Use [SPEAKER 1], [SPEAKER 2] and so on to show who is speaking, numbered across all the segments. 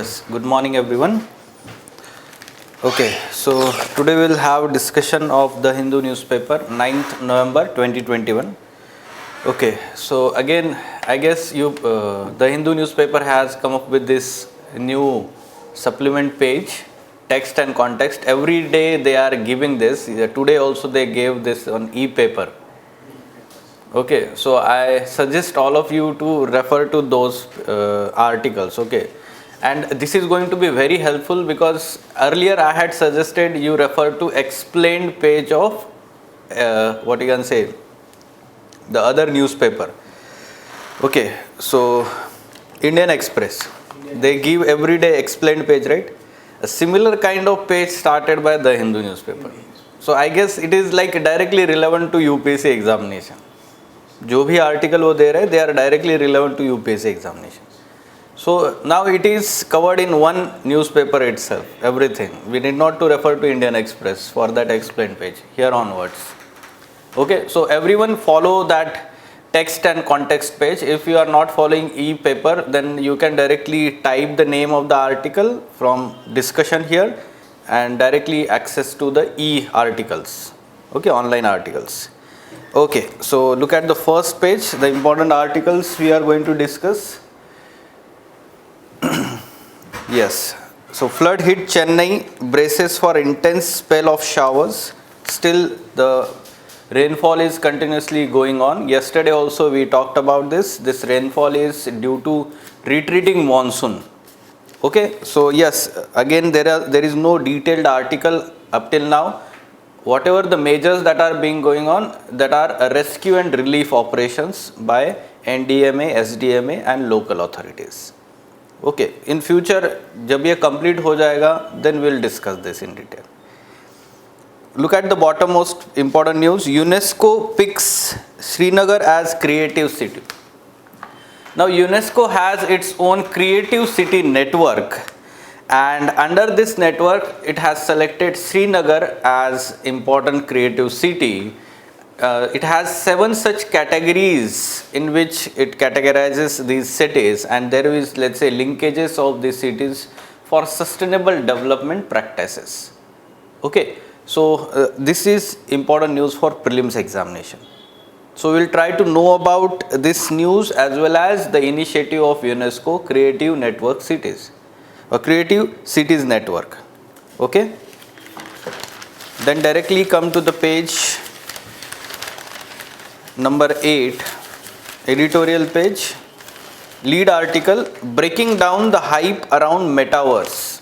[SPEAKER 1] Yes, good morning everyone. Okay, so today we'll have discussion of the Hindu newspaper 9th November 2021. Okay, so again I guess the Hindu newspaper has come up with this new supplement page, text and context. Every day they are giving this. Today also they gave this on e-paper. Okay, so I suggest all of you to refer to those articles. Okay, and this is going to be very helpful because earlier I had suggested you refer to explained page of what you can say, the other newspaper. Okay, so Indian Express, they give everyday explained page, right? A similar kind of page started by the Hindu newspaper. So I guess it is like directly relevant to UPSC examination. जो भी article वो दे रहे they are directly relevant to UPSC examination. So now it is covered in one newspaper itself, everything. We need not to refer to Indian Express for that explained page here onwards. Okay, so everyone follow that text and context page. If you are not following e-paper, then you can directly type the name of the article from discussion here and directly access to the e-articles. Okay, online articles. Okay, so look at the first page, the important articles we are going to discuss. Yes, so flood hit Chennai, braces for intense spell of showers. Still the rainfall is continuously going on. Yesterday also we talked about this. This rainfall is due to retreating monsoon. Okay, so yes, again there is no detailed article up till now. Whatever the measures that are being going on, that are rescue and relief operations by NDMA, SDMA and local authorities. Okay, in future जब ये complete हो जाएगा, then we'll discuss this in detail. Look at the bottom most important news. UNESCO picks Srinagar as creative city. Now UNESCO has its own creative city network, and under this network it has selected Srinagar as important creative city. It has 7 such categories in which it categorizes these cities, and there is, let's say, linkages of these cities for sustainable development practices. Okay, so this is important news for prelims examination. So we'll try to know about this news as well as the initiative of UNESCO Creative Network Cities. A creative cities network. Okay, then directly come to the page number 8, editorial page, lead article, breaking down the hype around metaverse.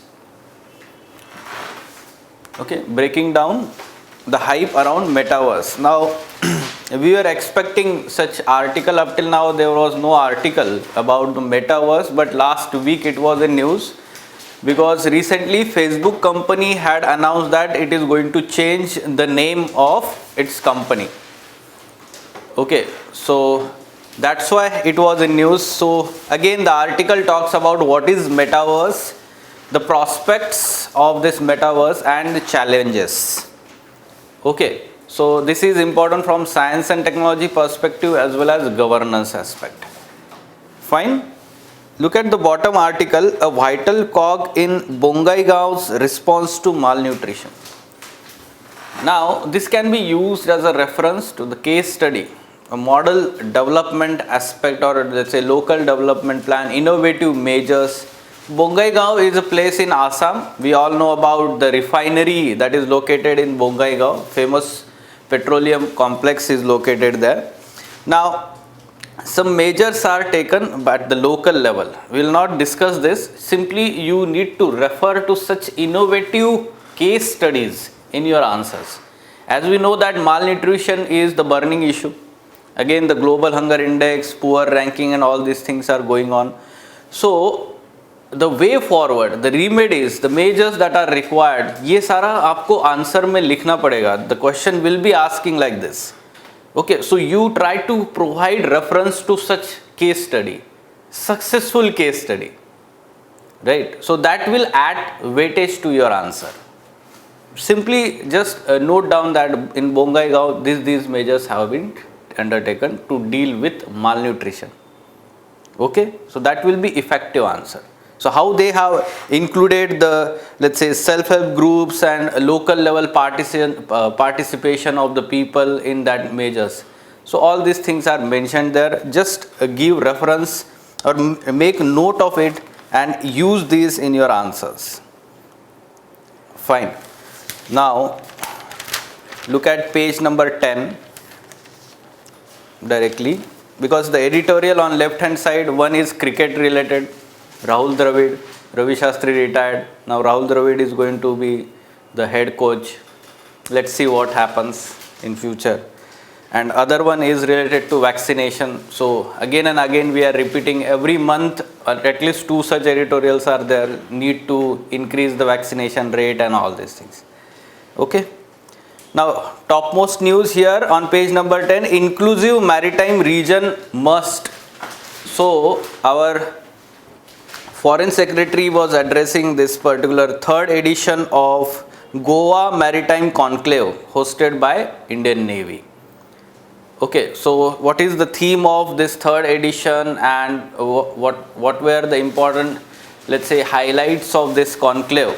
[SPEAKER 1] Okay, breaking down the hype around metaverse. Now we were expecting such article. Up till now there was no article about the metaverse, but last week it was in news. Because recently Facebook company had announced that it is going to change the name of its company. Okay, so that's why it was in news. So again the article talks about what is metaverse, the prospects of this metaverse and the challenges. Okay, so this is important from science and technology perspective as well as governance aspect. Fine. Look at the bottom article, a vital cog in Bongaigaon's response to malnutrition. Now, this can be used as a reference to the case study, a model development aspect, or let's say local development plan, innovative measures. Bongaigaon is a place in Assam. We all know about the refinery that is located in Bongaigaon. Famous petroleum complex is located there. Now, some measures are taken at the local level. We will not discuss this. Simply you need to refer to such innovative case studies in your answers. As we know that malnutrition is the burning issue. Again the global hunger index, poor ranking and all these things are going on. So the way forward, the remedies, the measures that are required, ये सारा आपको answer में लिखना पड़ेगा. The question will be asking like this. Okay, so you try to provide reference to such case study, successful case study, right? So that will add weightage to your answer. Simply just note down that in Bongaigaon these measures have been undertaken to deal with malnutrition. Okay, so that will be effective answer. So how they have included the, let's say, self-help groups and local level participation of the people in that measures. So all these things are mentioned there. Just give reference or make note of it and use these in your answers. Fine. Now look at page number 10 directly, because the editorial on left hand side, one is cricket related. Rahul Dravid, Ravi Shastri retired. Now Rahul Dravid is going to be the head coach. Let's see what happens in future. And other one is related to vaccination. So again and again we are repeating every month, at least 2 such editorials are there. Need to increase the vaccination rate and all these things. Okay. Now topmost news here on page number 10, inclusive maritime region must. So our Foreign Secretary was addressing this particular third edition of Goa Maritime Conclave hosted by Indian Navy. Okay, so what is the theme of this third edition, and what were the important, let's say, highlights of this conclave?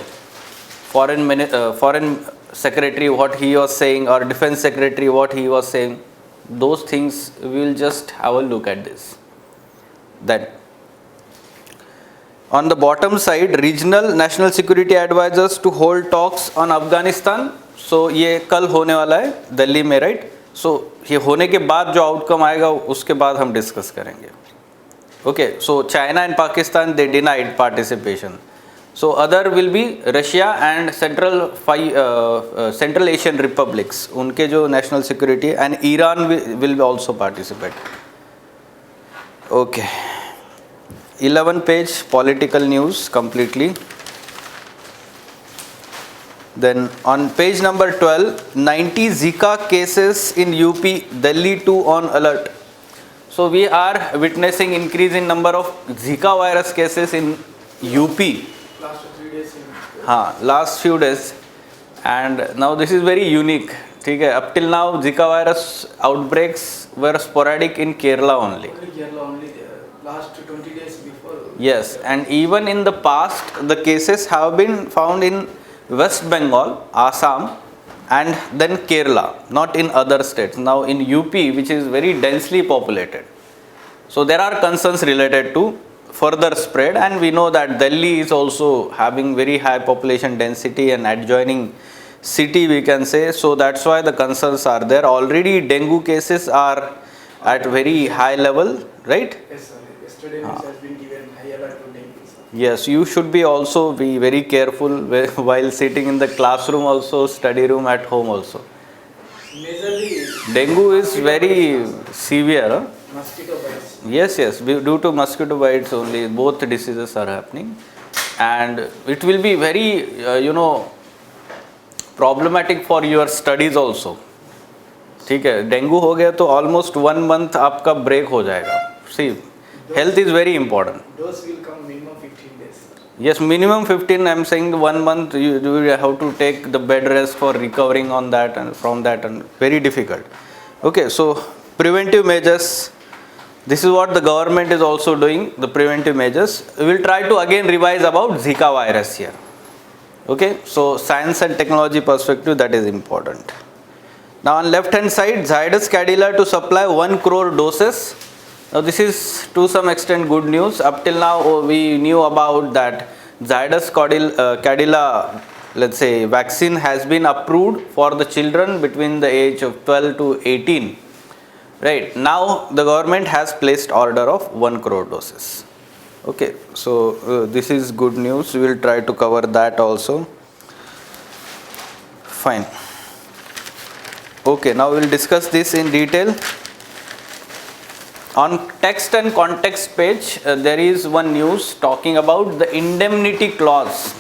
[SPEAKER 1] Foreign Secretary, what he was saying, or Defense Secretary, what he was saying, those things we will just have a look at this. Then on the bottom side, regional national security advisors to hold talks on Afghanistan. So ये कल होने वाला है दिल्ली में, right? So ये होने के बाद जो आउटकम आएगा उसके बाद हम डिस्कस करेंगे. Okay, so China and Pakistan, they denied participation. So other will be Russia and Central Asian republics. उनके जो national security, and Iran will also participate. Okay. 11 page political news completely. Then on page number 12, 90 Zika cases in UP, Delhi 2 on alert. So we are witnessing increase in number of Zika virus cases in UP.
[SPEAKER 2] Last 3 days.
[SPEAKER 1] Last few days. And now this is very unique. ठीक है, up till now Zika virus outbreaks were sporadic in Kerala only.
[SPEAKER 2] Kerala only. Last 20 days before.
[SPEAKER 1] Yes, and even in the past, the cases have been found in West Bengal, Assam, and then Kerala, not in other states. Now in UP, which is very densely populated. So there are concerns related to further spread, and we know that Delhi is also having very high population density and adjoining city, we can say. So that's why the concerns are there. Already dengue cases are at very high level, right?
[SPEAKER 2] Yes, sir. Yesterday news has been given high alert to dengue.
[SPEAKER 1] Yes, you should be also be very careful while sitting in the classroom also, study room, at home also.
[SPEAKER 2] Majorly
[SPEAKER 1] Dengue is very severe. Huh?
[SPEAKER 2] mosquito bites.
[SPEAKER 1] Yes, due to mosquito bites only both diseases are happening, and it will be very problematic for your studies also. ठीक है, dengue हो गया तो almost 1 month आपका break हो जाएगा. सी, health is very important.
[SPEAKER 2] Those will come minimum 15 days.
[SPEAKER 1] Yes, minimum 15. I am saying 1 month you have to take the bed rest for recovering on that and from that, and very difficult. Okay, so preventive measures. This is what the government is also doing, the preventive measures. We will try to again revise about Zika virus here. Okay, so science and technology perspective, that is important. Now on left hand side, Zydus Cadila to supply 1 crore doses. Now this is to some extent good news. Up till now we knew about that Zydus Cadila, let's say, vaccine has been approved for the children between the age of 12 to 18. Right, now the government has placed order of 1 crore doses. Okay, so this is good news. We will try to cover that also. Fine. Okay, now we will discuss this in detail. On text and context page, there is one news talking about the indemnity clause.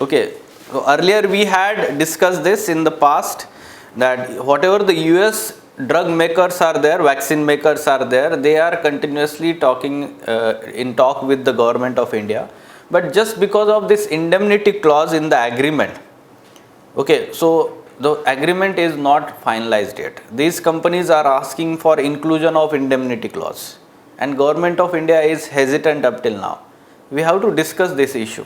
[SPEAKER 1] Okay, so earlier we had discussed this in the past, that whatever the US drug makers are there, vaccine makers are there, they are continuously talking in talk with the government of India. But just because of this indemnity clause in the agreement, okay, so the agreement is not finalized yet. These companies are asking for inclusion of indemnity clause, and government of India is hesitant up till now. we have to discuss this issue.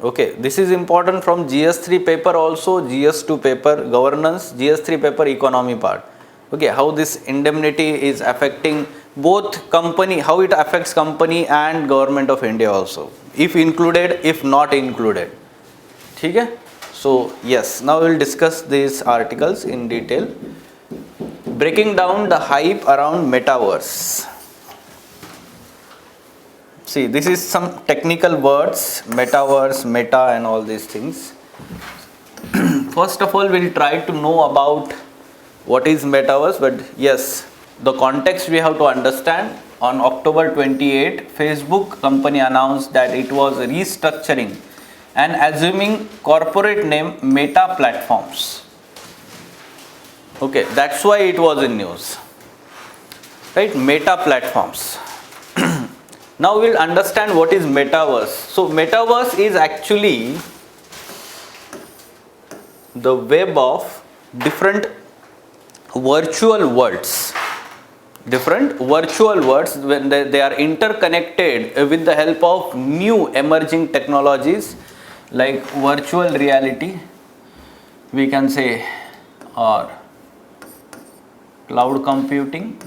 [SPEAKER 1] Okay, this is important from GS3 paper also, GS2 paper governance, GS3 paper economy part. Okay, how this indemnity is affecting both company, how it affects company and government of India also, if included, if not included. Okay? So yes, now we will discuss these articles in detail. Breaking down the hype around metaverse. See, this is some technical words, metaverse, meta and all these things. First of all, we'll try to know about what is metaverse, but yes, the context we have to understand. On October 28, Facebook company announced that it was restructuring and assuming corporate name Meta Platforms. Okay, that's why it was in news. Right, Meta Platforms. Now we'll understand what is metaverse. So metaverse is actually the web of different virtual worlds. Different virtual worlds when they are interconnected with the help of new emerging technologies like virtual reality, we can say, or cloud computing,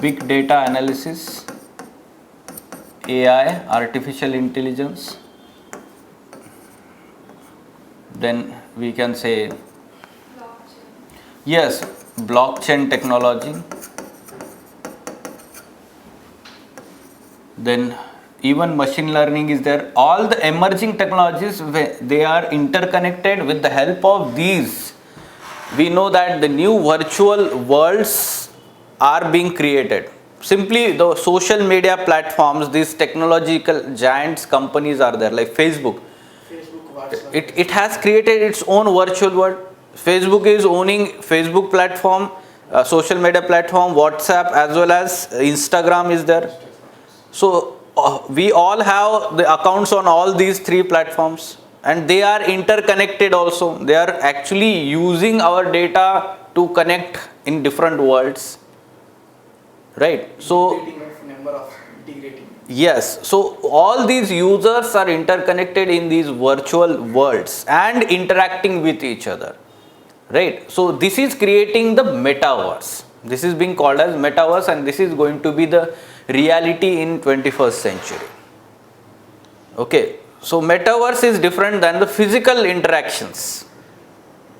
[SPEAKER 1] big data analysis, AI, artificial intelligence, then we can say, yes, blockchain technology, then even machine learning is there. All the emerging technologies, they are interconnected with the help of these. We know that the new virtual worlds are being created. Simply the social media platforms, these technological giants companies are there, like Facebook.
[SPEAKER 2] WhatsApp.
[SPEAKER 1] It has created its own virtual world. Facebook is owning Facebook platform, social media platform, WhatsApp, as well as Instagram is there. So we all have the accounts on all these three platforms, and they are interconnected also. They are actually using our data to connect in different worlds, right? So
[SPEAKER 2] Integrating.
[SPEAKER 1] yes, so all these users are interconnected in these virtual worlds and interacting with each other, right? So this is creating the metaverse. This is being called as metaverse, and this is going to be the reality in 21st century. Okay, so metaverse is different than the physical interactions,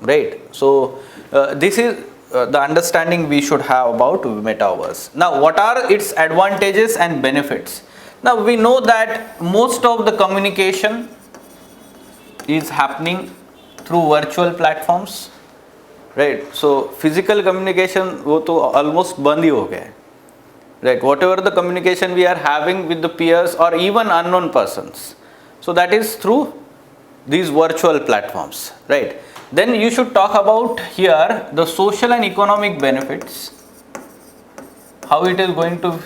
[SPEAKER 1] right? So this is the understanding we should have about metaverse. Now, what are its advantages and benefits? Now we know that most of the communication is happening through virtual platforms, right? So physical communication वो तो almost बंद ही हो गया है, right? Whatever the communication we are having with the peers or even unknown persons, so that is through these virtual platforms, right? Then you should talk about here the social and economic benefits, how it is going to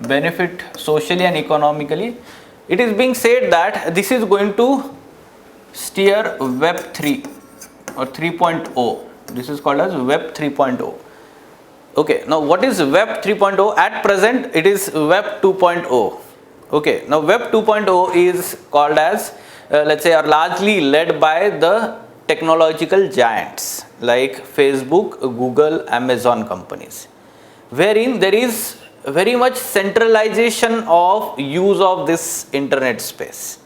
[SPEAKER 1] benefit socially and economically. It is being said that this is going to steer Web 3 or 3.0. This is called as Web 3.0. Okay, now what is Web 3.0? At present it is Web 2.0. Okay, now Web 2.0 is called as let's say, are largely led by the technological giants like Facebook, Google, Amazon companies, wherein there is very much centralization of use of this internet space,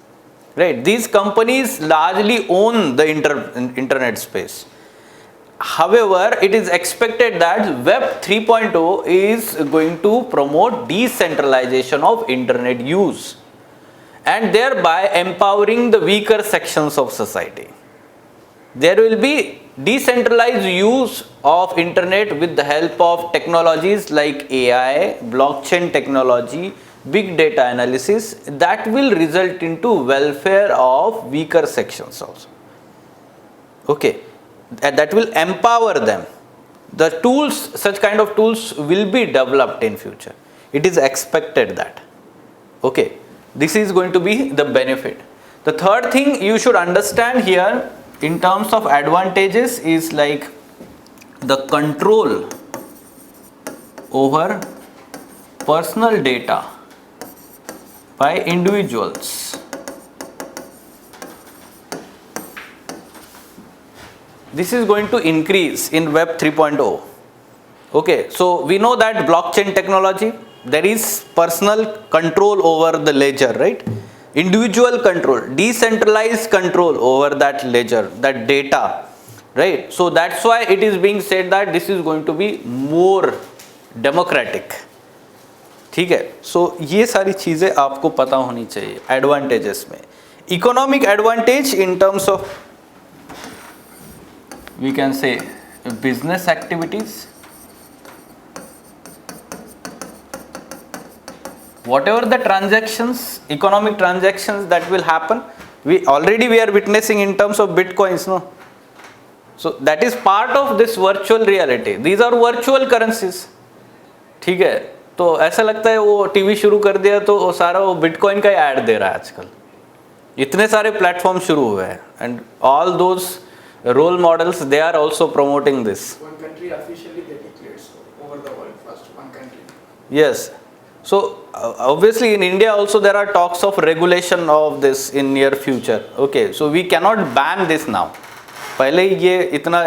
[SPEAKER 1] right? These companies largely own the internet space. However, it is expected that Web 3.0 is going to promote decentralization of internet use and thereby empowering the weaker sections of society. There will be decentralized use of internet with the help of technologies like AI, blockchain technology, big data analysis that will result into welfare of weaker sections also. Okay, that will empower them. The tools, such kind of tools will be developed in future. It is expected that. Okay. This is going to be the benefit. The third thing you should understand here in terms of advantages is like the control over personal data by individuals. This is going to increase in Web 3.0. Okay, so we know that blockchain technology, there is personal control over the ledger, right? Individual control, decentralized control over that ledger, that data, right? So that's why it is being said that this is going to be more democratic. ठीक है, सो ये सारी चीज़ें आपको पता होनी चाहिए advantages में. Economic advantage in terms of we can say business activities, whatever the transactions, economic transactions that will happen, we are witnessing in terms of bitcoins, no? So that is part of this virtual reality. These are virtual currencies. ठीक है, तो ऐसा लगता है वो TV शुरू कर दिया तो वो सारा वो बिटकॉइन का ही ऐड दे रहा है आजकल. इतने सारे प्लेटफॉर्म शुरू हुए हैं and all those role models they are also promoting this.
[SPEAKER 2] One country officially they declared so over the world first one country.
[SPEAKER 1] Yes. So obviously in India also there are talks of regulation of this in near future. Okay, so we cannot ban this now. पहले ही ये इतना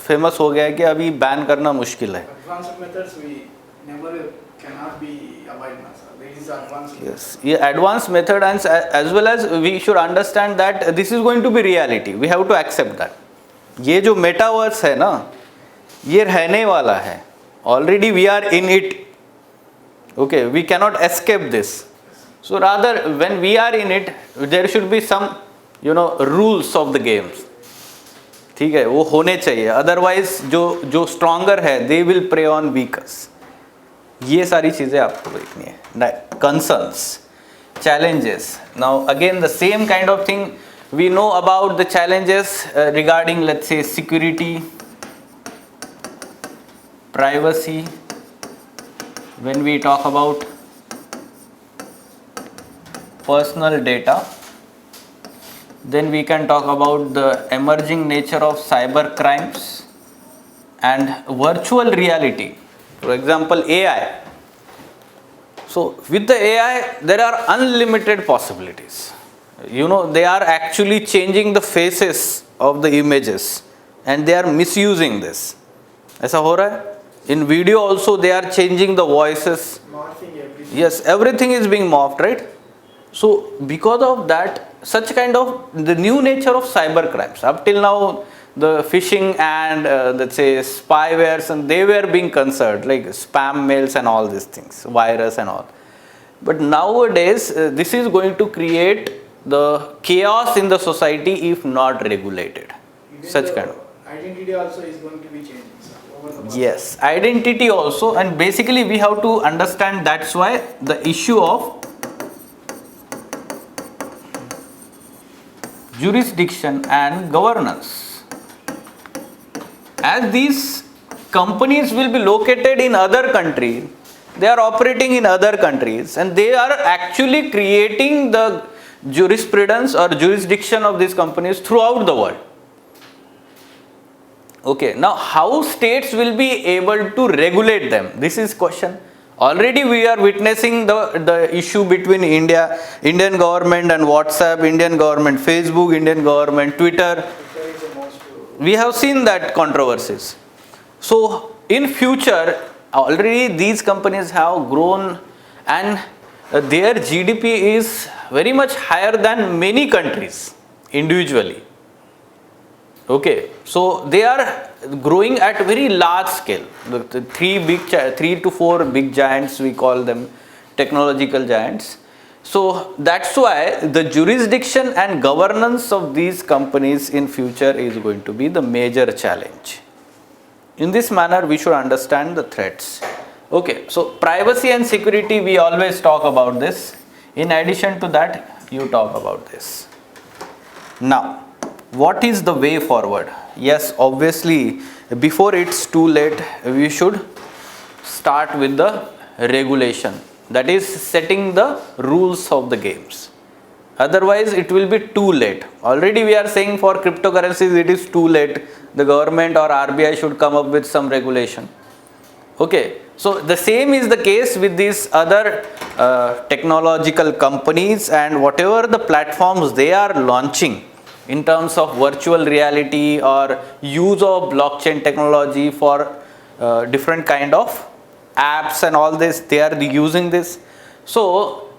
[SPEAKER 1] famous हो गया है कि अभी ban करना मुश्किल है.
[SPEAKER 2] Advanced methods we never cannot be avoided. There is advanced.
[SPEAKER 1] Yes, yeah, advanced method and as well as we should understand that this is going to be reality. We have to accept that. ये जो metaverse है ना, ये रहने वाला है. Already we are in it. Okay, we cannot escape this. So rather when we are in it, there should be some, rules of the games. ठीक है, वो होने चाहिए. Otherwise जो stronger है, they will prey on weakers. ये सारी चीज़ें आपको देखनी है. Concerns, challenges. Now again the same kind of thing we know about the challenges regarding, let's say, security, privacy. When we talk about personal data, then we can talk about the emerging nature of cyber crimes and virtual reality. For example, AI. So with the AI, there are unlimited possibilities. They are actually changing the faces of the images and they are misusing this. ऐसा हो रहा है. In video also they are changing the voices.
[SPEAKER 2] Morphing everything.
[SPEAKER 1] Yes, everything is being morphed, right? So because of that, such kind of the new nature of cyber crimes. Up till now, the phishing and let's say spywares and they were being concerned, like spam mails and all these things, virus and all. But nowadays, this is going to create the chaos in the society if not regulated.
[SPEAKER 2] Even
[SPEAKER 1] Such
[SPEAKER 2] the
[SPEAKER 1] kind of.
[SPEAKER 2] identity also is going to be changing. Sir, over the past.
[SPEAKER 1] Yes, identity also, and basically we have to understand that's why the issue of jurisdiction and governance. As these companies will be located in other countries, they are operating in other countries and they are actually creating the jurisprudence or jurisdiction of these companies throughout the world. Okay, now how states will be able to regulate them? This is question. Already we are witnessing the issue between Indian government and WhatsApp, Indian government Facebook, Indian government Twitter.
[SPEAKER 2] There is a most.
[SPEAKER 1] We have seen that controversies. So in future, already these companies have grown and their GDP is very much higher than many countries individually. Okay, so they are growing at very large scale. The three to four big giants, we call them technological giants. So that's why the jurisdiction and governance of these companies in future is going to be the major challenge. In this manner, we should understand the threats. Okay, so privacy and security, we always talk about this. In addition to that, you talk about this. Now, what is the way forward? Yes, obviously, before it's too late, we should start with the regulation. That is setting the rules of the games. Otherwise, it will be too late. Already we are saying for cryptocurrencies, it is too late. The government or RBI should come up with some regulation. Okay, so the same is the case with these other technological companies, and whatever the platforms they are launching in terms of virtual reality or use of blockchain technology for different kind of apps and all this, they are using this. So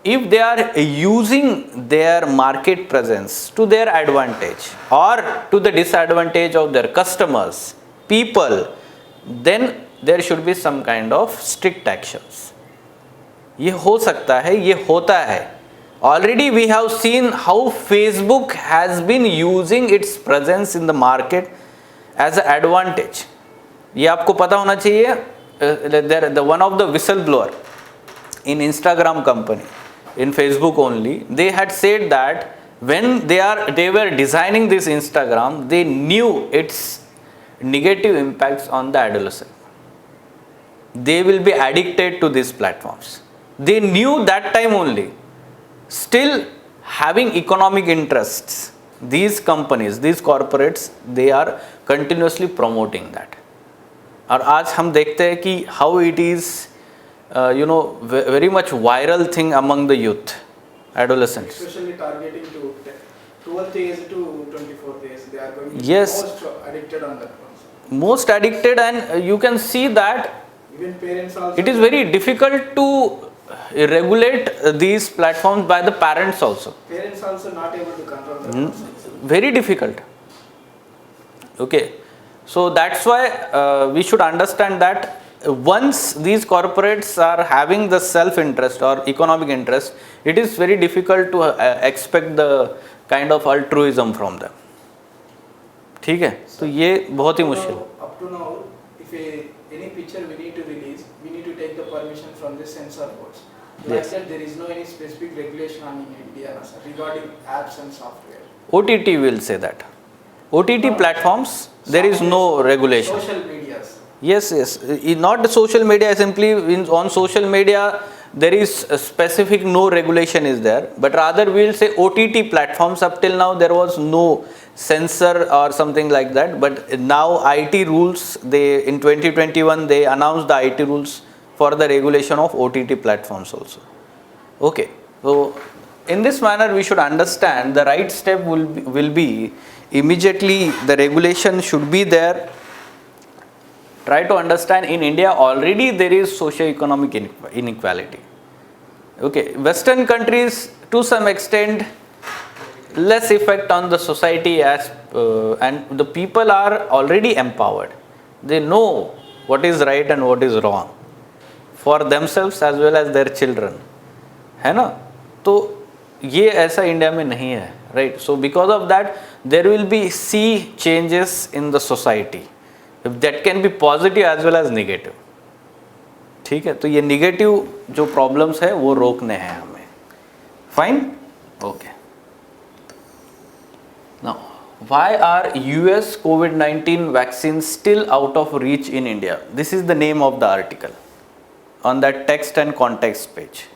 [SPEAKER 1] if they are using their market presence to their advantage or to the disadvantage of their customers, people, then there should be some kind of strict actions. ये हो सकता है, ये होता है. Already we have seen how Facebook has been using its presence in the market as an advantage. ये आपको पता होना चाहिए. The one of the whistleblower in Instagram company, in Facebook only, they had said that when they were designing this Instagram, they knew its negative impacts on the adolescent. They will be addicted to these platforms. They knew that time only. Still having economic interests, these companies, these corporates, they are continuously promoting that. और आज हम देखते हैं कि how it is very much viral thing among the youth, adolescents.
[SPEAKER 2] Especially targeting to 12th age to 24th age, they are going to
[SPEAKER 1] Yes.
[SPEAKER 2] be most addicted on that one.
[SPEAKER 1] Most addicted, and you can see that
[SPEAKER 2] Even parents also.
[SPEAKER 1] it is very difficult to regulate these platforms by the parents also.
[SPEAKER 2] Parents also not able to control that.
[SPEAKER 1] Very difficult. Okay, so that's why we should understand that once these corporates are having the self-interest or economic interest, it is very difficult to expect the kind of altruism from them. ठीक है, तो ये बहुत ही मुश्किल.
[SPEAKER 2] Up to now, if any picture we need to release, we need to take the permission from the censor boards. Like
[SPEAKER 1] Yes.
[SPEAKER 2] that, there is no any specific regulation on in India sir, regarding apps and software.
[SPEAKER 1] OTT will say that. OTT platforms, there is no regulation.
[SPEAKER 2] Social medias.
[SPEAKER 1] Yes, not the social media, simply on social media there is a specific no regulation is there, but rather we will say OTT platforms. Up till now there was no censor or something like that, but now IT rules, they in 2021 they announced the IT rules for the regulation of OTT platforms also. Okay, so in this manner we should understand the right step will be immediately the regulation should be there. Try to understand, in India already there is socio-economic inequality. Okay, Western countries to some extent less effect on the society as and the people are already empowered. They know what is right and what is wrong for themselves as well as their children. है ना? तो ये ऐसा India में नहीं है, right? So because of that there will be see changes in the society. That can be positive as well as negative. ठीक है, तो ये नेगेटिव जो प्रॉब्लम्स है वो रोकने हैं हमें. Fine, okay. Now why are US COVID-19 vaccines still out of reach in India? This is the name of the article on that text and context page.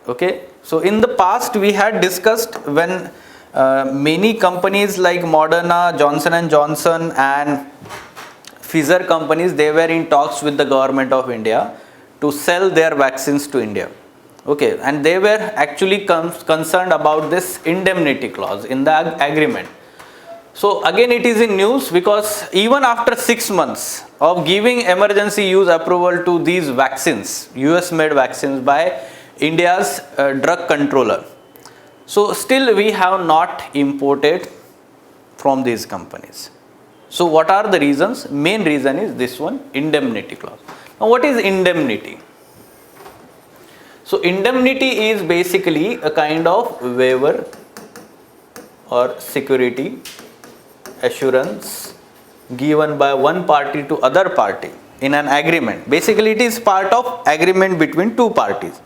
[SPEAKER 1] Okay, so in the past we had discussed when many companies like Moderna, Johnson and Johnson and Pfizer companies, they were in talks with the government of India to sell their vaccines to India. Okay, and they were actually concerned about this indemnity clause in the agreement. So again it is in news because even after 6 months of giving emergency use approval to these vaccines, US made vaccines by India's drug controller, so still we have not imported from these companies. So what are the reasons? Main reason is this one, indemnity clause. Now what is indemnity? So indemnity is basically a kind of waiver or security assurance given by one party to other party in an agreement. Basically it is part of agreement between two parties.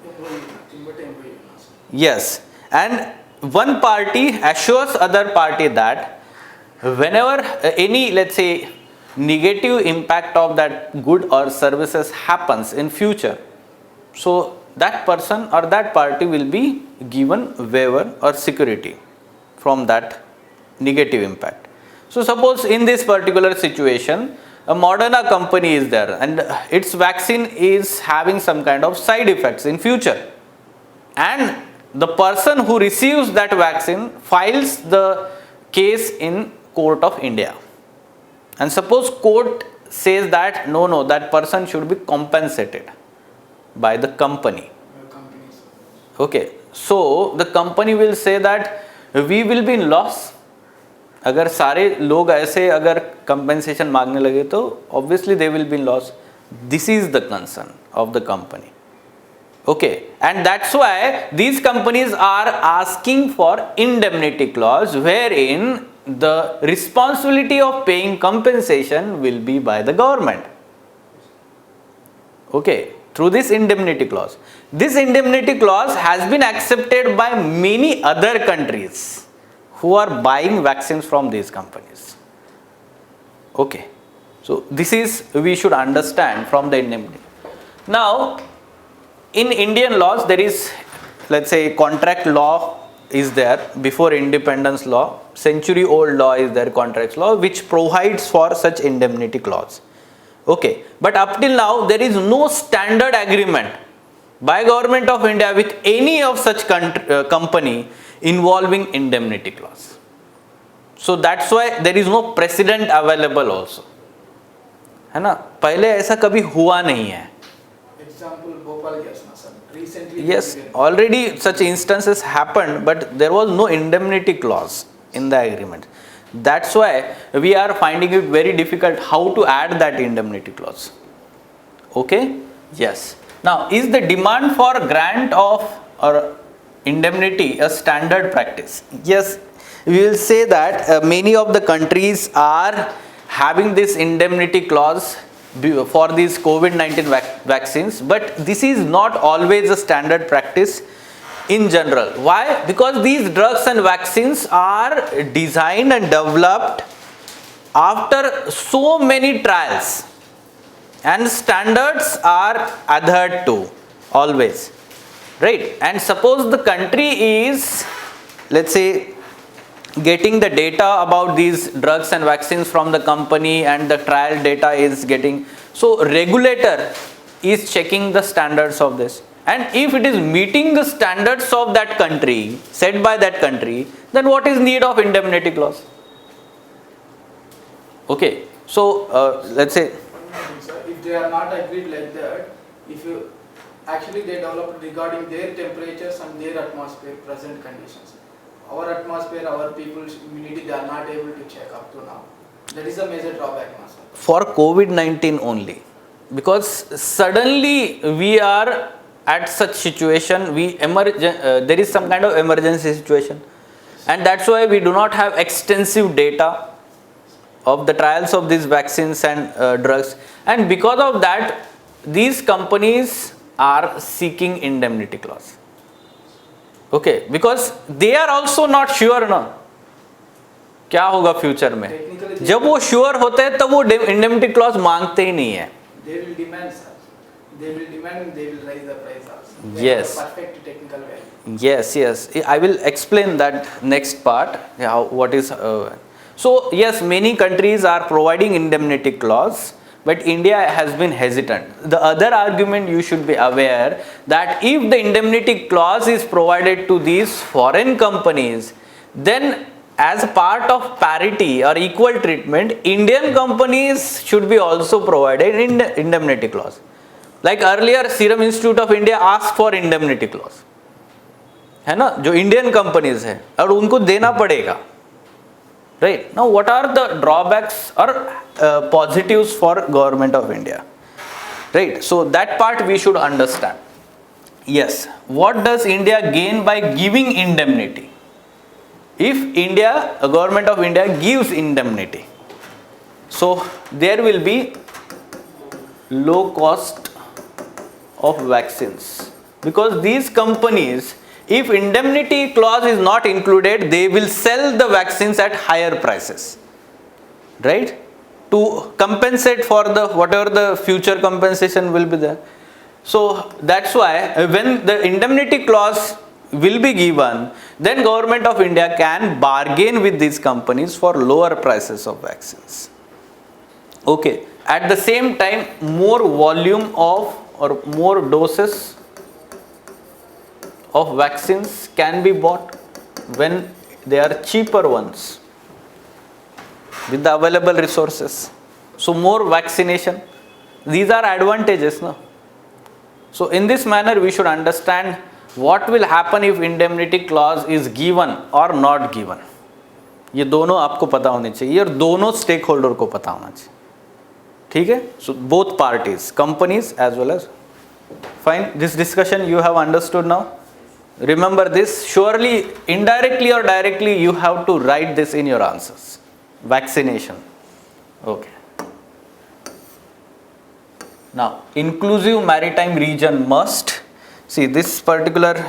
[SPEAKER 1] Yes, and one party assures other party that whenever any, let's say, negative impact of that good or services happens in future, so that person or that party will be given waiver or security from that negative impact. So suppose in this particular situation, a Moderna company is there and its vaccine is having some kind of side effects in future, and the person who receives that vaccine files the case in court of India, and suppose court says that no, that person should be compensated by the company.
[SPEAKER 2] Companies.
[SPEAKER 1] Okay, so the company will say that we will be in loss. अगर सारे लोग ऐसे अगर compensation मांगने लगे तो obviously they will be in loss. This is the concern of the company. Okay, and that's why these companies are asking for indemnity clause wherein the responsibility of paying compensation will be by the government. Okay, through this indemnity clause. This indemnity clause has been accepted by many other countries who are buying vaccines from these companies. Okay, so this is we should understand from the indemnity. Now, in Indian laws, there is, let's say, contract law is there before independence law. Century old law is there, contracts law, which provides for such indemnity clause. Okay, but up till now there is no standard agreement by government of India with any of such company involving indemnity clause. So that's why there is no precedent available also, है ना. पहले ऐसा कभी हुआ नहीं है.
[SPEAKER 2] Example, Bhopal gas, na sir. Recently.
[SPEAKER 1] Yes, already such instances happened, but there was no indemnity clause in the agreement. That's why we are finding it very difficult how to add that indemnity clause. Okay? Yes. Now, is the demand for grant of or indemnity a standard practice? Yes, we will say that many of the countries are having this indemnity clause for these COVID-19 vaccines, but this is not always a standard practice in general. Why? Because these drugs and vaccines are designed and developed after so many trials, and standards are adhered to always, right? And suppose the country is, let's say, getting the data about these drugs and vaccines from the company, and the trial data is getting, so regulator is checking the standards of this, and if it is meeting the standards of that country, set by that country, then what is need of indemnity clause? Okay, so let's say,
[SPEAKER 2] Sir, if they are not agreed like that, if you actually they developed regarding their temperatures and their atmosphere present conditions. Our atmosphere, our people's immunity, they are not able to check up to now. That is a major drawback, sir.
[SPEAKER 1] for COVID-19 only, because suddenly we are at such situation, there is some kind of emergency situation, and that's why we do not have extensive data of the trials of these vaccines and drugs, and because of that these companies are seeking indemnity clause. Okay, because they are also not sure ना क्या होगा future में. जब वो sure होते हैं तब वो इंडेमनिटी क्लॉज मांगते ही नहीं है.
[SPEAKER 2] They will demand, sir. They will demand and they will raise the price also.
[SPEAKER 1] Yes.
[SPEAKER 2] Perfect technical value.
[SPEAKER 1] Yes, I will explain that next part, how what is so yes, many countries are providing indemnity clause, but India has been hesitant. The other argument you should be aware that if the indemnity clause is provided to these foreign companies, then as a part of parity or equal treatment, Indian companies should be also provided indemnity clause. Like earlier, Serum Institute of India asked for indemnity clause, है ना, जो Indian companies है, और उनको देना पड़ेगा. Right, now what are the drawbacks or positives for government of India? Right, so that part we should understand. Yes, what does India gain by giving indemnity? If government of India gives indemnity, so there will be low cost of vaccines, because these companies, if indemnity clause is not included, they will sell the vaccines at higher prices, right, to compensate for the whatever the future compensation will be there. So that's why when the indemnity clause will be given, then government of India can bargain with these companies for lower prices of vaccines. Okay, At the same time, more volume of or more doses of vaccines can be bought when they are cheaper ones with the available resources. So more vaccination. These are advantages, no? So in this manner, we should understand what will happen if indemnity clause is given or not given. ये दोनों आपको पता होने चाहिए और दोनों stake holder को पता होना चाहिए. ठीक है? So both parties, companies as well as. Fine. This discussion you have understood now. Remember this. Surely, indirectly or directly, you have to write this in your answers. Vaccination. Okay. Now, inclusive maritime region must. See, this particular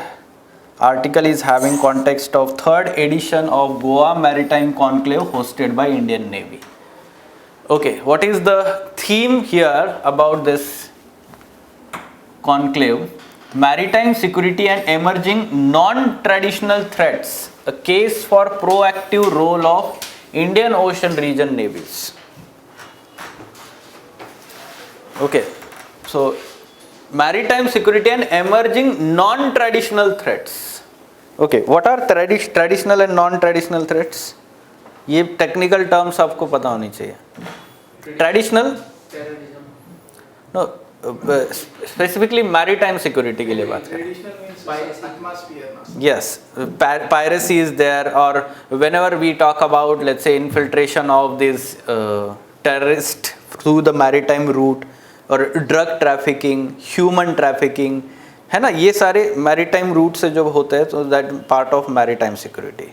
[SPEAKER 1] article is having context of 3rd edition of Goa Maritime Conclave hosted by Indian Navy. Okay, what is the theme here about this conclave? Maritime security and emerging non-traditional threats, a case for proactive role of Indian Ocean region navies. Okay, so maritime security and emerging non-traditional threats. Okay, what are traditional and non-traditional threats? ये technical terms आपको पता होनी चाहिए. Traditional?
[SPEAKER 2] Terrorism.
[SPEAKER 1] No, specifically maritime security के लिए बात करें.
[SPEAKER 2] Traditional means atmosphere.
[SPEAKER 1] Yes, piracy is there, or whenever we talk about, let's say, infiltration of these terrorists through the maritime route, और ड्रग ट्रैफिकिंग, ह्यूमन ट्रैफिकिंग, है ना, ये सारे maritime route से जब होते हैं तो that part of maritime security.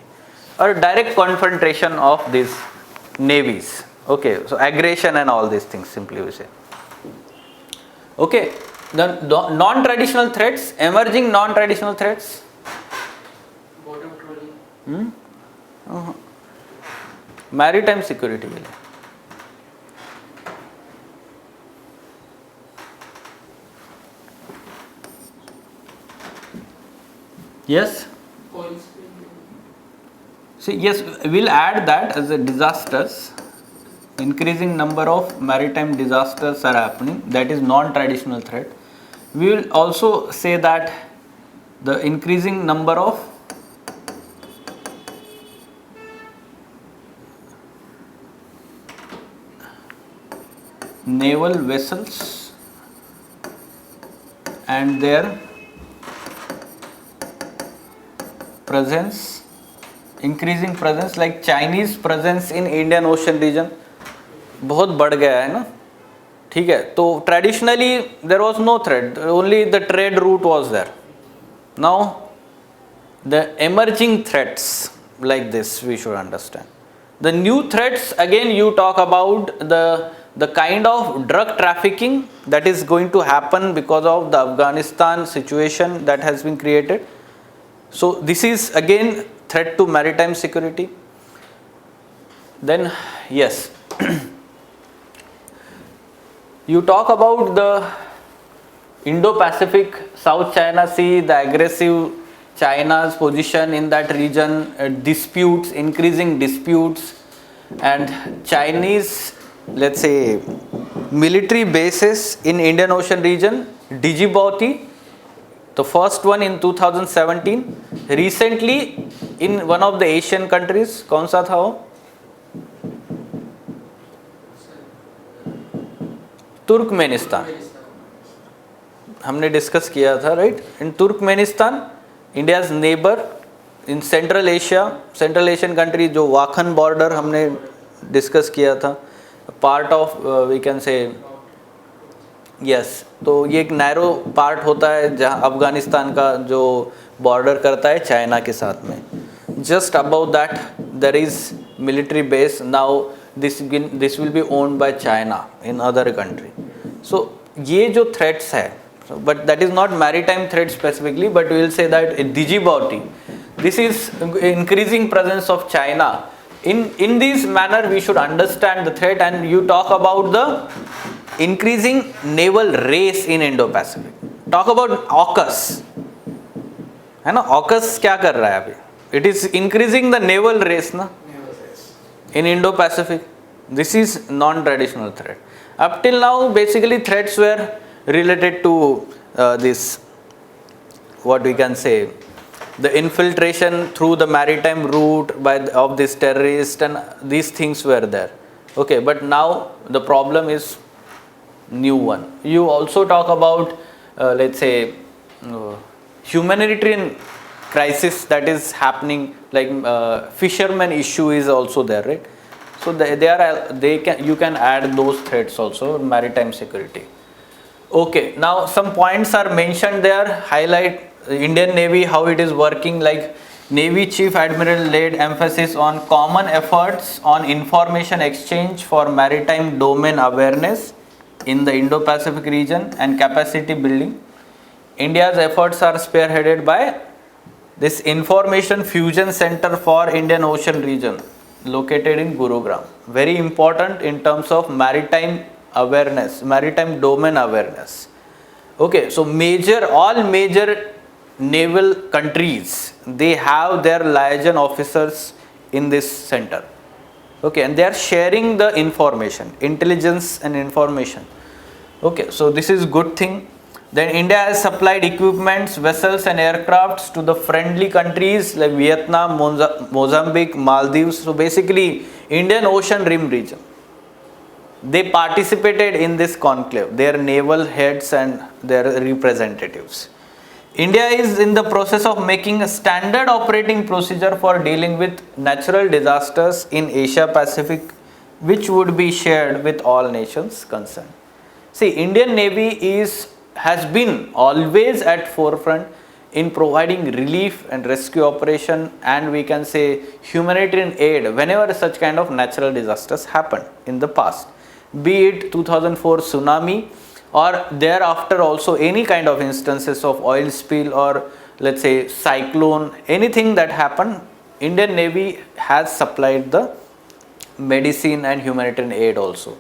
[SPEAKER 1] और direct confrontation of this navies. Okay, so aggression and all this things simply we say. Okay, the non traditional threats, emerging non traditional threats.
[SPEAKER 2] Border patrolling.
[SPEAKER 1] Maritime security के लिए. Yes?
[SPEAKER 2] Oil spill.
[SPEAKER 1] See, yes, we'll add that as a disasters. Increasing number of maritime disasters are happening. That is non-traditional threat. We will also say that the increasing number of naval vessels and their presence, increasing presence, like Chinese presence in Indian Ocean region बहुत बढ़ गया है ना. ठीक है, तो traditionally there was no threat, only the trade route was there. Now the emerging threats like this we should understand. The new threats, again you talk about the kind of drug trafficking that is going to happen because of the Afghanistan situation that has been created. So this is again threat to maritime security. Then yes, you talk about the Indo-Pacific, South China Sea, the aggressive China's position in that region, disputes, increasing disputes, and Chinese, let's say, military bases in Indian Ocean region. Djibouti, the first one in 2017. Recently in one of the Asian countries, कौन सा था वो? Turkmenistan. हमने discuss किया था, right? In Turkmenistan, India's neighbour in Central Asia, Central Asian country, जो Wakhan border हमने discuss किया था, part of we can say, yes, तो ये एक नैरो पार्ट होता है जहाँ अफगानिस्तान का जो बॉर्डर करता है चाइना के साथ में. Just about that there is military base. Now this will be owned by China in other country. So ये जो थ्रेट्स है, but that is not maritime threat specifically, but we will say that Djibouti, this is increasing presence of China. In this manner we should understand the threat. And you talk about the increasing naval race in Indo-Pacific. Talk about AUKUS, है ना? AUKUS क्या कर रहा है अभी? It is increasing the naval race ना, in Indo-Pacific. This is non-traditional threat. Up till now, basically threats were related to this, what we can say, the infiltration through the maritime route of this terrorist, and these things were there. Okay, but now the problem is new one. You also talk about, let's say, humanitarian crisis that is happening, like fishermen issue is also there, right? So you can add those threats also, maritime security. Okay, now some points are mentioned there, highlight Indian Navy, how it is working, like Navy Chief Admiral laid emphasis on common efforts on information exchange for maritime domain awareness in the Indo-Pacific region and capacity building. India's efforts are spearheaded by this Information Fusion Center for Indian Ocean region located in Gurugram. Very important in terms of maritime awareness, maritime domain awareness. Okay, so all major naval countries, they have their liaison officers in this center. Okay, and they are sharing the information, intelligence and information. Okay, so this is good thing. Then India has supplied equipments, vessels and aircrafts to the friendly countries like Vietnam, Mozambique, Maldives. So basically Indian Ocean Rim region. They participated in this conclave, their naval heads and their representatives. India is in the process of making a standard operating procedure for dealing with natural disasters in Asia Pacific, which would be shared with all nations concerned. See, Indian Navy has been always at forefront in providing relief and rescue operation, and we can say humanitarian aid whenever such kind of natural disasters happened in the past, be it 2004 tsunami or thereafter also any kind of instances of oil spill or let's say cyclone, anything that happened, Indian Navy has supplied the medicine and humanitarian aid also.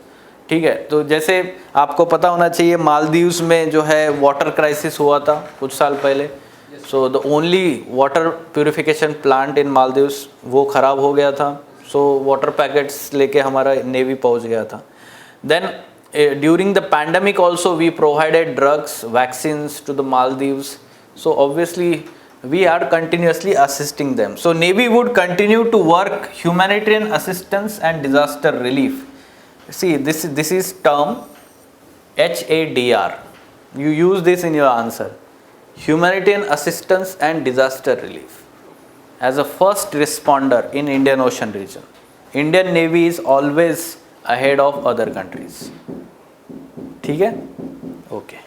[SPEAKER 1] ठीक है, तो जैसे आपको पता होना चाहिए मालदीव्स में जो है वाटर क्राइसिस हुआ था कुछ साल पहले. So the only water purification plant in Maldives वो ख़राब हो गया था. सो वाटर पैकेट्स लेके हमारा नेवी पहुंच गया था. Then during the pandemic also we provided drugs, vaccines to the Maldives. So obviously we are continuously assisting them. So Navy would continue to work humanitarian assistance and disaster relief. See, this is term HADR. You use this in your answer. Humanitarian assistance and disaster relief. As a first responder in Indian Ocean region, Indian Navy is always ahead of other countries. ठीक है? Okay.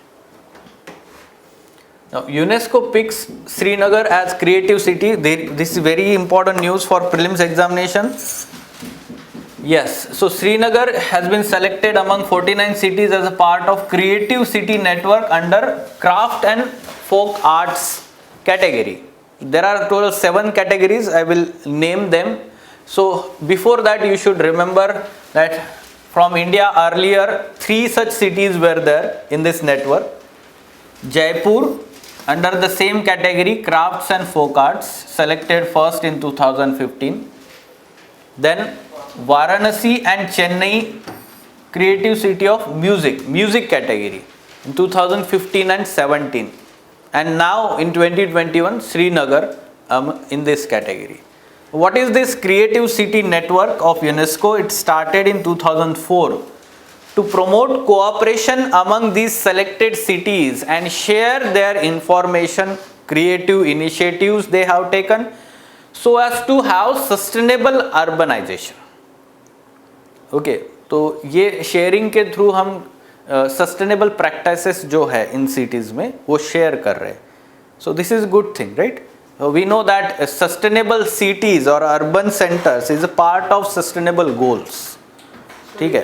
[SPEAKER 1] Now UNESCO picks Srinagar as creative city. This is very important news for prelims examination. Yes, so Srinagar has been selected among 49 cities as a part of Creative City Network under Craft and Folk Arts category. There are total 7 categories. I will name them. So before that you should remember that from India earlier 3 such cities were there in this network. Jaipur under the same category, Crafts and Folk Arts, selected first in 2015. Then Varanasi and Chennai, Creative City of Music category in 2015 and 17, and now in 2021 Srinagar in this category. What is this Creative City Network of UNESCO? It started in 2004 to promote cooperation among these selected cities and share their information, creative initiatives they have taken so as to have sustainable urbanization. Okay, तो ये sharing के through हम sustainable practices जो है in cities में वो share कर रहे हैं. So this is good thing, right? We know that sustainable cities और urban centres is a part of sustainable goals. ठीक है?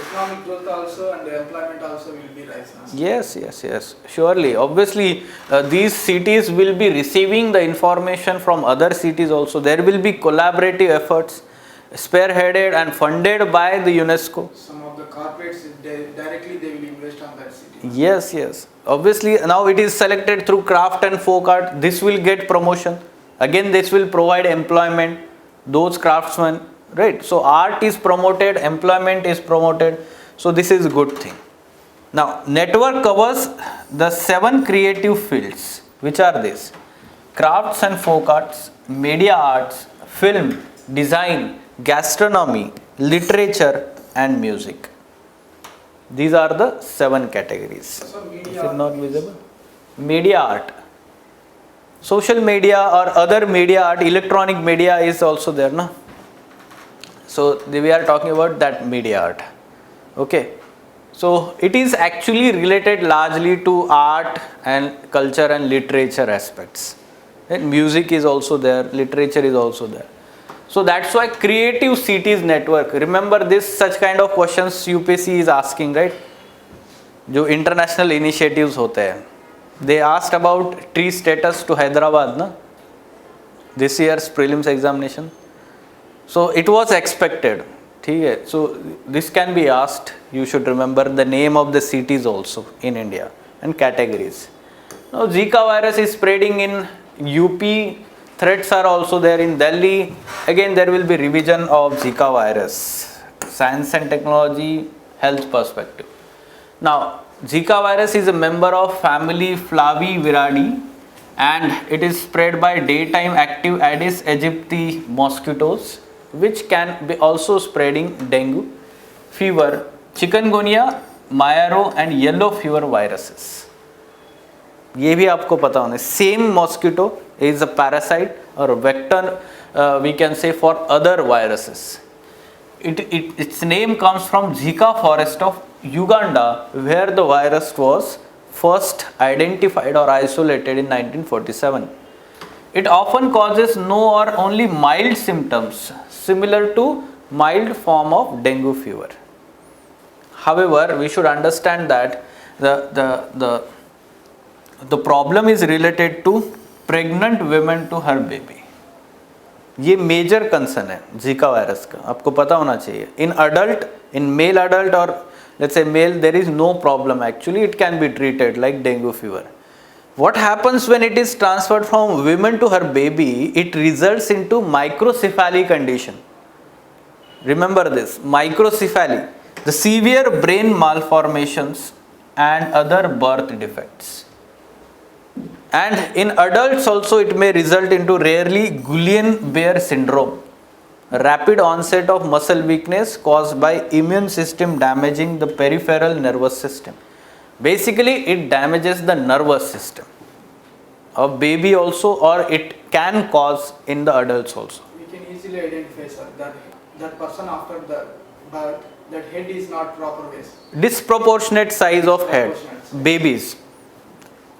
[SPEAKER 2] Economic growth also and employment also will be rising.
[SPEAKER 1] Yes. Surely, obviously, these cities will be receiving the information from other cities also. There will be collaborative efforts spearheaded and funded by the UNESCO.
[SPEAKER 2] Some of the corporates directly they will invest on that city.
[SPEAKER 1] Yes. Obviously, now it is selected through Craft and Folk Art. This will get promotion. Again, this will provide employment. Those craftsmen right? So art is promoted, employment is promoted, so this is a good thing. Now network covers the 7 creative fields, which are these: crafts and folk arts, media arts, film, design, gastronomy, literature and music. These are the 7 categories.
[SPEAKER 2] So
[SPEAKER 1] Is
[SPEAKER 2] media
[SPEAKER 1] it not visible? Media art, social media or other media art, electronic media is also there, no? So we are talking about that media art. Okay. So it is actually related largely to art and culture and literature aspects. And music is also there, literature is also there. So that's why creative cities network. Remember this, such kind of questions UPSC is asking, right? जो international initiatives होते हैं. They asked about tree status to Hyderabad, na? This year's prelims examination. So it was expected. ठीक है. So this can be asked. You should remember the name of the cities also in India and categories. Now Zika virus is spreading in UP. Threats are also there in Delhi. Again there will be revision of Zika virus. Science and technology, health perspective. Now Zika virus is a member of family Flaviviridae and it is spread by daytime active Aedes aegypti mosquitoes, which can be also spreading dengue, fever, chikungunya, Mayaro and yellow fever viruses. ये भी आपको पता होना है. Same mosquito is a parasite or a vector, we can say, for other viruses. Its name comes from Zika forest of Uganda, where the virus was first identified or isolated in 1947. It often causes no or only mild symptoms, similar to mild form of dengue fever. However, we should understand that the problem is related to pregnant women to her baby. ये major concern है Zika virus का, आपको पता होना चाहिए. In adult, in male adult और let's say male, there is no problem actually. It can be treated like dengue fever. What happens when it is transferred from women to her baby? It results into microcephaly condition. Remember this, microcephaly, the severe brain malformations and other birth defects. And in adults also it may result into rarely Guillain-Barré syndrome, rapid onset of muscle weakness caused by immune system damaging the peripheral nervous system. Basically it damages the nervous system of baby also, or it can cause in the adults also.
[SPEAKER 2] We can easily identify, sir, that person after the birth, that head is not proper waist.
[SPEAKER 1] Disproportionate size of head, babies.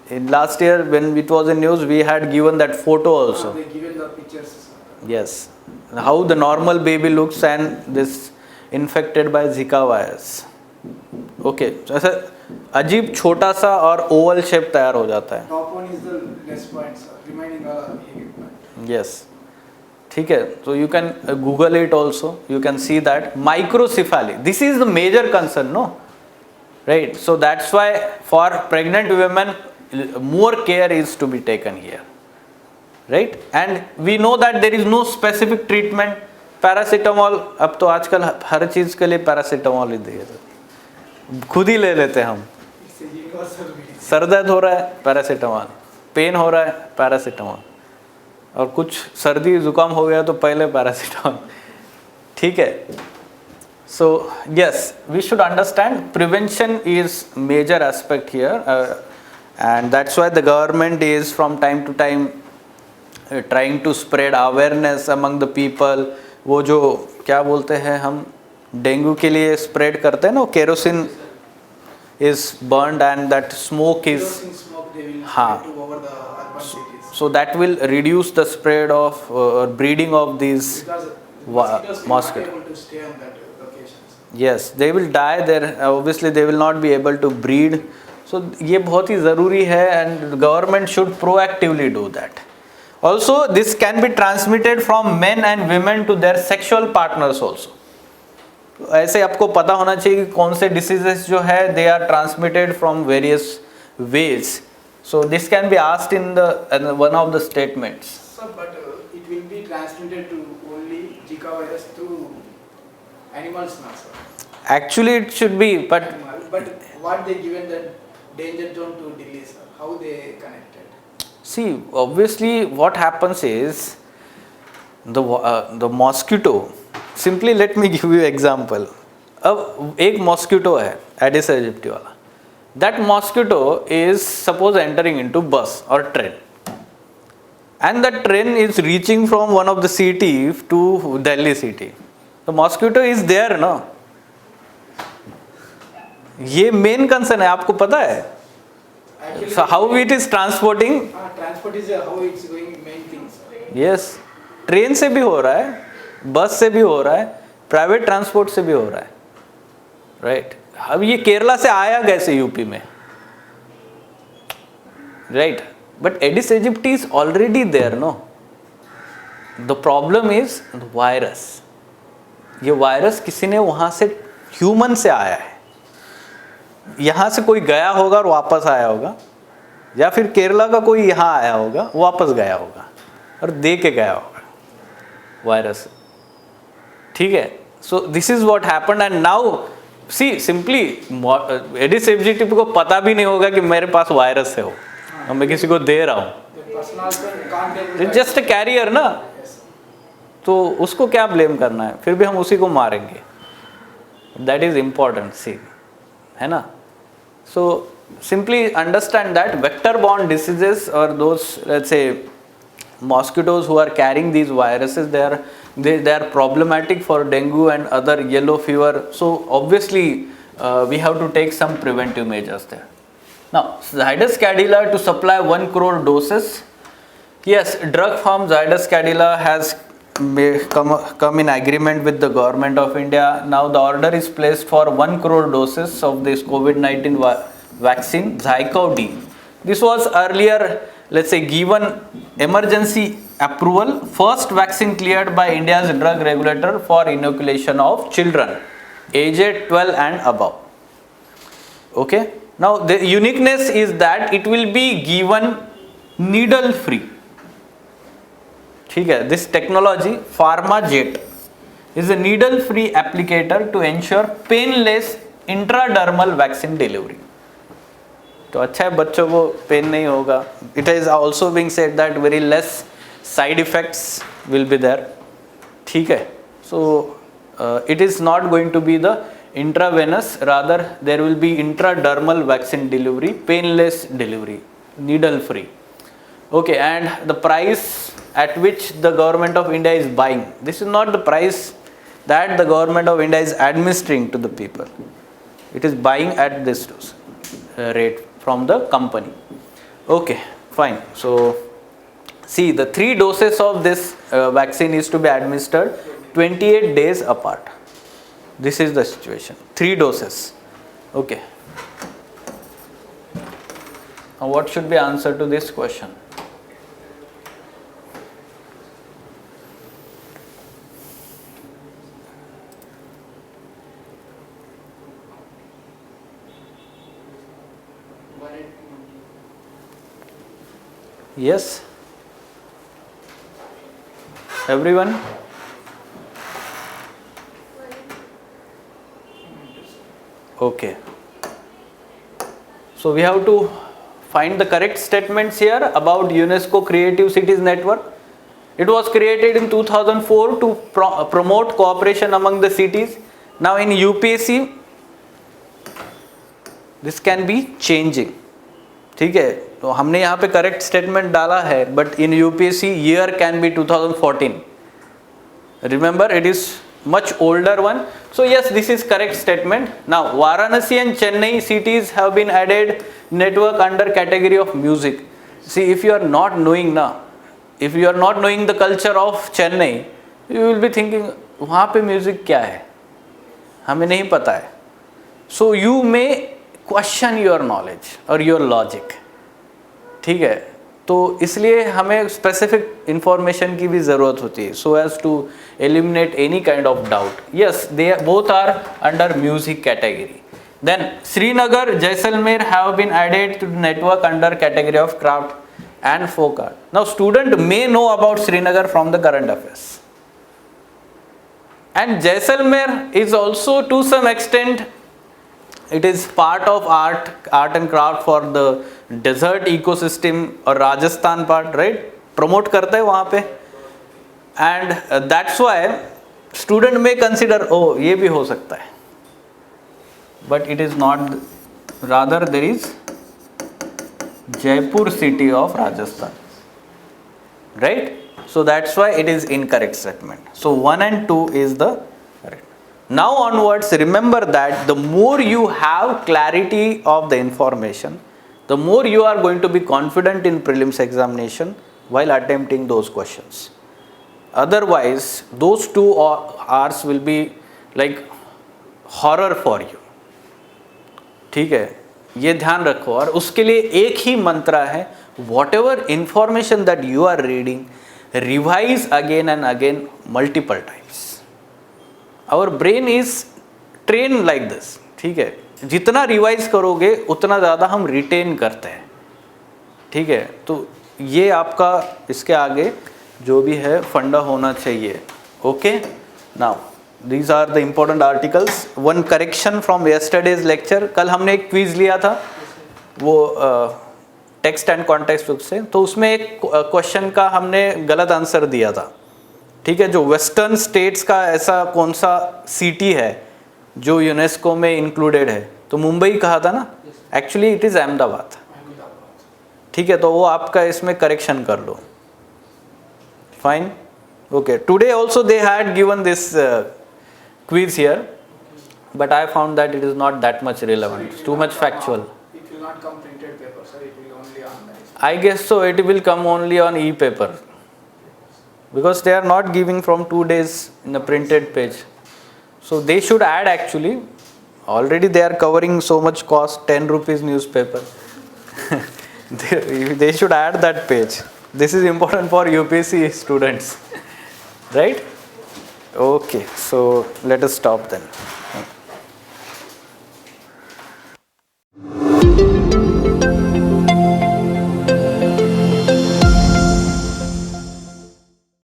[SPEAKER 1] In last year when it was in news, we had given that photo also.
[SPEAKER 2] They given the pictures, sir.
[SPEAKER 1] Yes, how the normal baby looks and this infected by Zika virus. Okay, so ऐसा अजीब छोटा सा और Oval shape तैयार हो जाता है.
[SPEAKER 2] Top one is the less point, sir, remaining a heavy point.
[SPEAKER 1] Yes, ठीक है. So you can Google it also. You can see that microcephaly. This is the major concern, no? Right. So that's why for pregnant women, more care is to be taken here. Right. And we know that there is no specific treatment. Paracetamol, अब तो आजकल हर चीज़ के लिए paracetamol ही दिए जाते, खुद ही ले लेते हैं हम. सर दर्द हो रहा है पैरासीटामोल, पेन हो रहा है पैरासीटामोल, और कुछ सर्दी जुकाम हो गया तो पहले पैरासीटामोल. ठीक है. So yes, we should understand prevention is major aspect here, and that's why the government is from time to time trying to spread awareness among the people. वो जो क्या बोलते हैं हम डेंगू के लिए स्प्रेड करते हैं ना, kerosene is burned and that smoke is,
[SPEAKER 2] Kerosene smoke they will
[SPEAKER 1] हाँ,
[SPEAKER 2] spread to over the urban cities.
[SPEAKER 1] so that will reduce the spread of breeding of these
[SPEAKER 2] Because mosquitoes
[SPEAKER 1] mosquito.
[SPEAKER 2] cannot able to stay on that locations.
[SPEAKER 1] Yes, they will die there. Obviously they will not be able to breed. So ये बहुत ही ज़रूरी है, and government should proactively do that. Also this can be transmitted from men and women to their sexual partners also. ऐसे आपको पता होना चाहिए कि कौन से diseases जो है they are transmitted from various ways. So this can be asked in the one of the statements.
[SPEAKER 2] Sir, but it will be transmitted to only Zika virus through animals now, sir.
[SPEAKER 1] Actually, it should be, but
[SPEAKER 2] But what they given the danger zone to Delhi, sir? How they connected?
[SPEAKER 1] see, obviously, what happens is the mosquito. Simply, let me give you example. अब एक mosquito है Aedes aegypti वाला. That mosquito is suppose entering into bus or train, and that train is reaching from one of the city to Delhi city. The mosquito is there, no? ये main concern है, आपको पता है.
[SPEAKER 2] Actually,
[SPEAKER 1] So how it is transporting?
[SPEAKER 2] transport is how it's going main thing, sir.
[SPEAKER 1] Yes, train से भी हो रहा है, बस से भी हो रहा है, प्राइवेट ट्रांसपोर्ट से भी हो रहा है, राइट. अब ये केरला से आया कैसे यूपी में, right. But Aedes aegypti is already there, no. The problem is virus. ये वायरस किसी ने वहां से ह्यूमन से आया है, यहाँ से कोई गया होगा और वापस आया होगा, या फिर केरला का कोई यहाँ आया होगा वापस गया होगा और दे के गया होगा वायरस. ठीक है. So this is what happened and now see simply Aedes aegypti को पता भी नहीं होगा कि मेरे पास वायरस है वो और मैं किसी को दे रहा हूँ.
[SPEAKER 2] The person can't able to-
[SPEAKER 1] just carrier ना,
[SPEAKER 2] Yes, sir.
[SPEAKER 1] तो उसको क्या ब्लेम करना है, फिर भी हम उसी को मारेंगे. दैट इज इम्पॉर्टेंट, सी, है ना. So simply understand that vector borne diseases और दोस let's say mosquitoes who are carrying these viruses, they are problematic for dengue and other yellow fever. So obviously we have to take some preventive measures there. Now Zydus Cadila to supply 1 crore doses. Yes, drug firm Zydus Cadila has come in agreement with the government of India. Now the order is placed for 1 crore doses of this COVID-19 vaccine Zycod-D. This was earlier, let's say, given emergency approval, first vaccine cleared by India's drug regulator for inoculation of children aged 12 and above. Okay. Now the uniqueness is that it will be given needle free. ठीक है. This technology PharmaJet is a needle free applicator to ensure painless intradermal vaccine delivery. तो अच्छा है, बच्चों को pain नहीं होगा. It is also being said that very less side effects will be there. ठीक है. So it is not going to be the intravenous, rather there will be intradermal vaccine delivery, painless delivery, needle free. Okay. And the price at which the government of India is buying, this is not the price that the government of India is administering to the people. It is buying at this rate from the company. Okay, fine. So see, the 3 doses of this vaccine is to be administered 28 days apart. This is the situation. 3 doses. Okay. Now what should be answer to this question? Yes, everyone. Okay. So we have to find the correct statements here about UNESCO Creative Cities Network. It was created in 2004 to promote cooperation among the cities. Now in UPSC, this can be changing. ठीक है. तो हमने यहाँ पे correct statement डाला है, but in UPSC year can be 2014. Remember, it is much older one. So yes, this is correct statement. Now Varanasi and Chennai cities have been added network under category of music. See, if you are not knowing now, if you are not knowing the culture of Chennai, you will be thinking वहाँ पे music क्या है, हमें नहीं पता है. So you may question your knowledge or your logic. ठीक है. तो इसलिए हमें स्पेसिफिक इंफॉर्मेशन की भी ज़रूरत होती है, so as to eliminate any kind of doubt. Yes, they both are under music category. Then Srinagar, Jaisalmer have been added to network under category of craft and folk art. Now student may know about Srinagar from the current affairs. And Jaisalmer is also to some extent, it is part of art and craft for the desert ecosystem or Rajasthan part, right? Promote करते हैं वहाँ पे, and that's why student may consider, oh ये भी हो सकता है, but it is not. Rather there is Jaipur city of Rajasthan, right? So that's why it is incorrect statement. So 1 and 2 is the correct. Now onwards, remember that the more you have clarity of the information, the more you are going to be confident in prelims examination while attempting those questions. Otherwise, those 2 hours will be like horror for you. ठीक है, ये ध्यान रखो. और उसके लिए एक ही मंत्र है, whatever information that you are reading, revise again and again multiple times. Our brain is trained like this. ठीक है, जितना रिवाइज करोगे उतना ज़्यादा हम रिटेन करते हैं. ठीक है, तो ये आपका इसके आगे जो भी है फंडा होना चाहिए. Okay, now these are the important articles. One correction from yesterday's lecture. कल हमने एक क्विज लिया था वो टेक्स्ट एंड कॉन्टेक्स्ट बुक से, तो उसमें एक क्वेश्चन का हमने गलत आंसर दिया था. ठीक है, जो वेस्टर्न स्टेट्स का ऐसा कौन सा सिटी है जो यूनेस्को में इंक्लूडेड है, तो मुंबई कहा था ना, एक्चुअली इट इज़ अहमदाबाद. ठीक है, तो वो आपका इसमें करेक्शन कर लो. Fine, okay. Today also they had given this quiz here, but I found that it is not that much relevant. It's too much factual.
[SPEAKER 2] It will not come printed paper, sir. It will only on the.
[SPEAKER 1] I guess so. It will come only on e-paper because they are not giving from 2 days in the printed page. So they should add actually. Already they are covering so much cost, 10 rupees newspaper. they should add that page. This is important for UPSC students, right? Okay, so let us stop then.